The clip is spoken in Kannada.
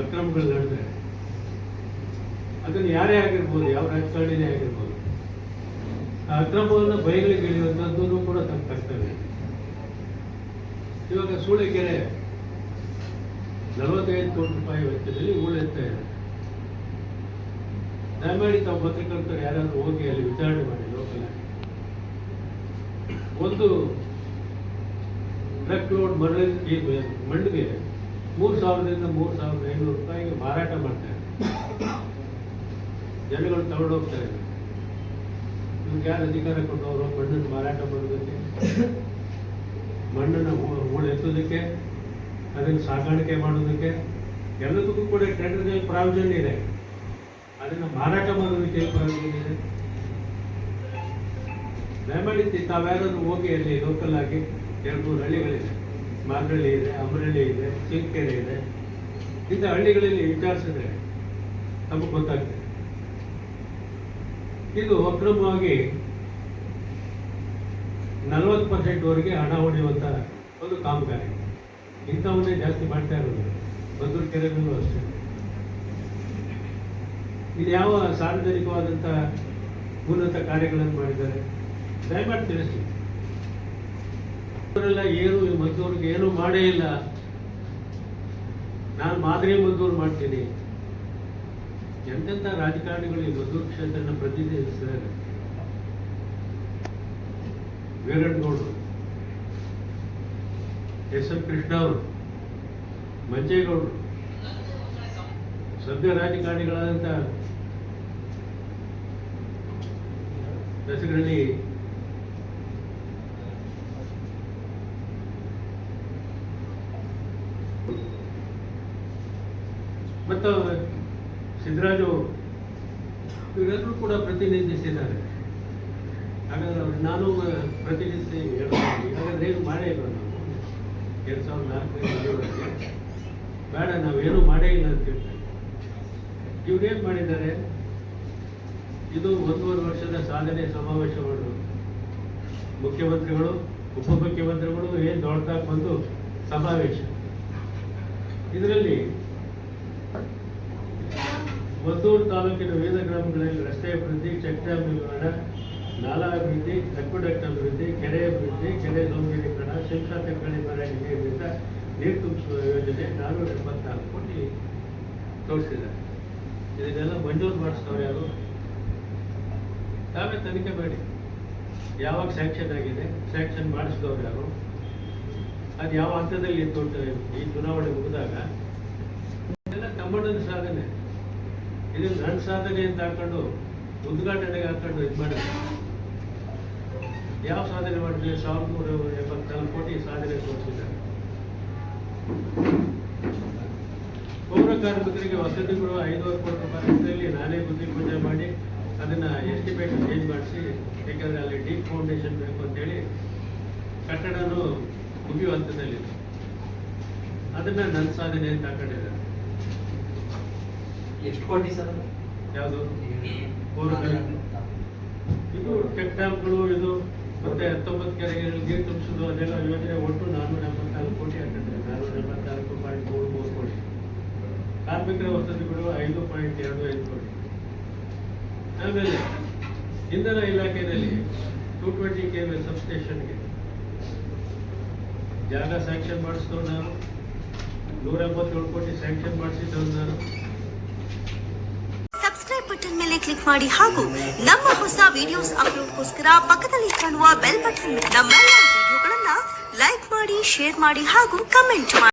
ಅಕ್ರಮಗಳು ನಡೆದ್ರೆ ಅದನ್ನು ಯಾರೇ ಆಗಿರ್ಬೋದು, ಯಾವ ರಾಜಕಾರಣಿನೇ ಆಗಿರ್ಬೋದು, ಆ ಅಕ್ರಮವನ್ನು ಬಯಲಿಗೆ ಇಳಿಯುವಂಥದ್ದು ಕೂಡ ತಮ್ಮ ಕರ್ತವ್ಯ. ಇವಾಗ ಸೂಳೆಕೆರೆ 45 ಕೋಟಿ ರೂಪಾಯಿ ವೆಚ್ಚದಲ್ಲಿ ಹೂಳೆತ್ತಾ ಇದೆ. ದಯಮಾಡಿ ತಾವು ಪತ್ರಕರ್ತರು ಯಾರಾದ್ರೂ ಹೋಗಿ ಅಲ್ಲಿ ವಿಚಾರಣೆ ಮಾಡಿ. ಲೋಕಲ್ ಒಂದು ಟ್ರಕ್ ಲೋಡ್ ಮಣ್ಣಿಗೆ 3,000ದಿಂದ 3,500 ರೂಪಾಯಿಗೆ ಮಾರಾಟ ಮಾಡ್ತಾರೆ. ಜನಗಳು ತಗೊಂಡೋಗ್ತಾರೆ. ಇವ್ರಿಗೆ ಯಾರು ಅಧಿಕಾರ ಕೊಟ್ಟವರು ಮಣ್ಣನ್ನು ಮಾರಾಟ ಮಾಡೋದಕ್ಕೆ, ಮಣ್ಣನ್ನು ಹೂಳೆತ್ತೋದಕ್ಕೆ, ಅದನ್ನು ಸಾಗಾಣಿಕೆ ಮಾಡೋದಕ್ಕೆ ಎಲ್ಲದಕ್ಕೂ ಕೂಡ ಟೆಂಡರ್ನಲ್ಲಿ ಪ್ರಾವಿಷನ್ ಇದೆ. ಅದನ್ನು ಮಾರಾಟ ಮಾಡೋದಕ್ಕೆ ಪ್ರಾವಿಷನ್ ಇದೆ. ದಯಮಾಡಿ ತಾವ್ಯಾರಾದ್ರೂ ಹೋಗಿ ಅಲ್ಲಿ ಲೋಕಲ್ ಆಗಿ 2-3 ಹಳ್ಳಿಗಳಿದೆ. ಮಾರ್ಗಳ್ಳಿ ಇದೆ, ಅಮರಳ್ಳಿ ಇದೆ, ಚಿಂಕೆರೆ ಇದೆ. ಇಂಥ ಹಳ್ಳಿಗಳಲ್ಲಿ ವಿಚಾರಿಸಿದ್ರೆ ನಮಗೆ ಗೊತ್ತಾಗ್ತದೆ. ಇದು ಅಕ್ರಮವಾಗಿ 40% ಹಣ ಹೊಡೆಯುವಂಥ ಒಂದು ಕಾಮಗಾರಿ. ಇಂಥವನ್ನೇ ಜಾಸ್ತಿ ಮಾಡ್ತಾ ಇರೋದು. ಮದ್ದೂರು ಕೆರೆಗಳೂ ಅಷ್ಟೇ. ಇದು ಯಾವ ಸಾರ್ವಜನಿಕವಾದಂಥ ಉನ್ನತ ಕಾರ್ಯಗಳನ್ನು ಮಾಡಿದ್ದಾರೆ ದಯಮಾಡಿ ತಿಳಿಸಿ. ಅವರೆಲ್ಲ ಏನು ಮದ್ದೂರಿಗೆ ಏನೂ ಮಾಡೇ ಇಲ್ಲ, ನಾನು ಮಾದರಿ ಮದ್ದೂರು ಮಾಡ್ತೀನಿ. ಎಂತೆಂಥ ರಾಜಕಾರಣಿಗಳು ಈ ಮದ್ದೂರು ಕ್ಷೇತ್ರನ ಪ್ರತಿನಿಧಿಸಿದ್ದಾರೆ. ವೀರಣ್ಣಗೌಡರು, ಎಸ್.ಎಂ. ಕೃಷ್ಣ ಅವರು, ಮಂಜೇಗೌಡರು, ಸಭ್ಯ ರಾಜಕಾರಣಿಗಳಾದಂಥ ದಸಗಳ್ಳಿ ಮತ್ತು ಸಿದ್ದರಾಜು ಇವರೆಲ್ಲರೂ ಕೂಡ ಪ್ರತಿನಿಧಿಸಿದ್ದಾರೆ. ಹಾಗಾದ್ರೆ ನಾನು ಪ್ರತಿನಿಧಿಸಿ ಹಾಗಾದ್ರೆ ಏನು ಮಾಡೇ ಇಲ್ಲ. ನಾವು 2004 ಬೇಡ, ನಾವೇನು ಮಾಡೇ ಇಲ್ಲ ಅಂತ ಹೇಳ್ತಾರೆ. ಇವ್ರೇನು ಮಾಡಿದ್ದಾರೆ? ಇದು 1.5 ವರ್ಷದ ಸಾಧನೆ ಸಮಾವೇಶ ಮಾಡೋದು. ಮುಖ್ಯಮಂತ್ರಿಗಳು, ಉಪಮುಖ್ಯಮಂತ್ರಿಗಳು ಏನು ದೊಡ್ಡದಾಗಿ ಬಂದು ಸಮಾವೇಶ. ಇದರಲ್ಲಿ ಮದ್ದೂರು ತಾಲೂಕಿನ ವಿವಿಧ ಗ್ರಾಮಗಳಲ್ಲಿ ರಸ್ತೆ ಅಭಿವೃದ್ಧಿ, ಚೆಕ್ ಡ್ಯಾಂ ನಿರ್ಮಾಣ, ನಾಲಾ ಅಭಿವೃದ್ಧಿ, ಅಕ್ವಿಡಕ್ಟ್ ಅಭಿವೃದ್ಧಿ, ಕೆರೆ ಅಭಿವೃದ್ಧಿ, ಕೆರೆ ಸೌಂದರ್ಯೀಕರಣ, ಶಿಕ್ಷಾರ್ಥಿಗಳ ನಿಧಿಯಿಂದ ನೀರು ತುಂಬಿಸುವ ಯೋಜನೆ 474 ಕೋಟಿ ತೋರಿಸಿದ್ದಾರೆ. ಇದನ್ನೆಲ್ಲ ಮಂಜೂರು ಮಾಡಿಸ್ತವ್ರು ಯಾರು? ತಾವೇ ತನಿಖೆ ಮಾಡಿ. ಯಾವಾಗ ಸ್ಯಾಂಕ್ಷನ್ ಆಗಿದೆ, ಸ್ಯಾಂಕ್ಷನ್ ಮಾಡಿಸಿದವ್ರು ಯಾರು, ಅದು ಯಾವ ಹಂತದಲ್ಲಿ ಇತ್ತು ಈ ಚುನಾವಣೆ ಮುಗಿದಾಗ. ಇದೆಲ್ಲ ತಮ್ಮಣ್ಣನ ಸಾಧನೆ. ಇದನ್ನು ನನ್ನ ಸಾಧನೆ ಅಂತ ಹಾಕೊಂಡು ಉದ್ಘಾಟನೆಗೆ ಹಾಕೊಂಡು ಇದು ಮಾಡಿದ್ರೆ ಯಾವ ಸಾಧನೆ ಮಾಡಿದ್ರೆ? 1,374 ಕೋಟಿ ಸಾಧನೆ ತೋರಿಸಿದ್ದಾರೆ. ಪೌರ ಕಾರ್ಮಿಕರಿಗೆ ವಸತಿಗಳು 5,000 ಕೋಟಿ ರೂಪಾಯಿ ನಾನೇ ಬುದ್ಧಿ ಪೂಜೆ ಮಾಡಿ ಅದನ್ನು ಎಸ್ಟಿಮೇಟ್ ಚೇಂಜ್ ಮಾಡಿಸಿ, ಯಾಕಂದರೆ ಅಲ್ಲಿ ಡೀಪ್ ಫೌಂಡೇಶನ್ ಬೇಕು ಅಂತೇಳಿ ಕಟ್ಟಡನೂ ಮುಗಿಯುವ ಹಂತದಲ್ಲಿದೆ. ಅದನ್ನು ನನ್ನ ಸಾಧನೆ ಅಂತ ಹಾಕೊಂಡಿದ್ದಾರೆ. ಎಷ್ಟು ಕೋಟಿ ಸರ್? ಯಾವುದು ಪೌರ ಇದು ಚೆಕ್ ಡ್ಯಾಮ್ಗಳು, ಇದು ಮತ್ತೆ 19 ಕೆರೆಗಳಲ್ಲಿ ನೀರು ತುಂಬಿಸೋದು, ಅದೆಲ್ಲ ಯೋಜನೆ ಒಟ್ಟು 474 ಕೋಟಿ ಹಾಕಿದ್ದಾರೆ. 474.33 ಕೋಟಿ. ಕಾರ್ಮಿಕರ ವಸತಿಗಳು 5.25 ಕೋಟಿ. ಆಮೇಲೆ ಇಂಧನ ಇಲಾಖೆಯಲ್ಲಿ 220 KV ಸಬ್ಸ್ಟೇಷನ್ಗೆ ಜಾಗ ಸ್ಯಾಂಕ್ಷನ್ ಮಾಡಿಸಿದವು ನಾನು. 187 ಕೋಟಿ ಸ್ಯಾಂಕ್ಷನ್ ಮಾಡಿಸಿದ್ದವು ನಾನು. ಸಬ್ಸ್ಕ್ರೈಬ್ ಬಟನ್ ಮೇಲೆ ಕ್ಲಿಕ್ ಮಾಡಿ ಹಾಗೂ ನಮ್ಮ ಹೊಸ ವಿಡಿಯೋಸ್ ಅಪ್ಲೋಡ್ಗೋಸ್ಕರ ಪಕ್ಕದಲ್ಲಿ ಕಾಣುವ ಬೆಲ್ ಬಟನ್ ನಮ್ಮೆಲ್ಲ ವಿಡಿಯೋಗಳನ್ನ ಲೈಕ್ ಮಾಡಿ, ಶೇರ್ ಮಾಡಿ ಹಾಗೂ ಕಮೆಂಟ್ ಮಾಡಿ.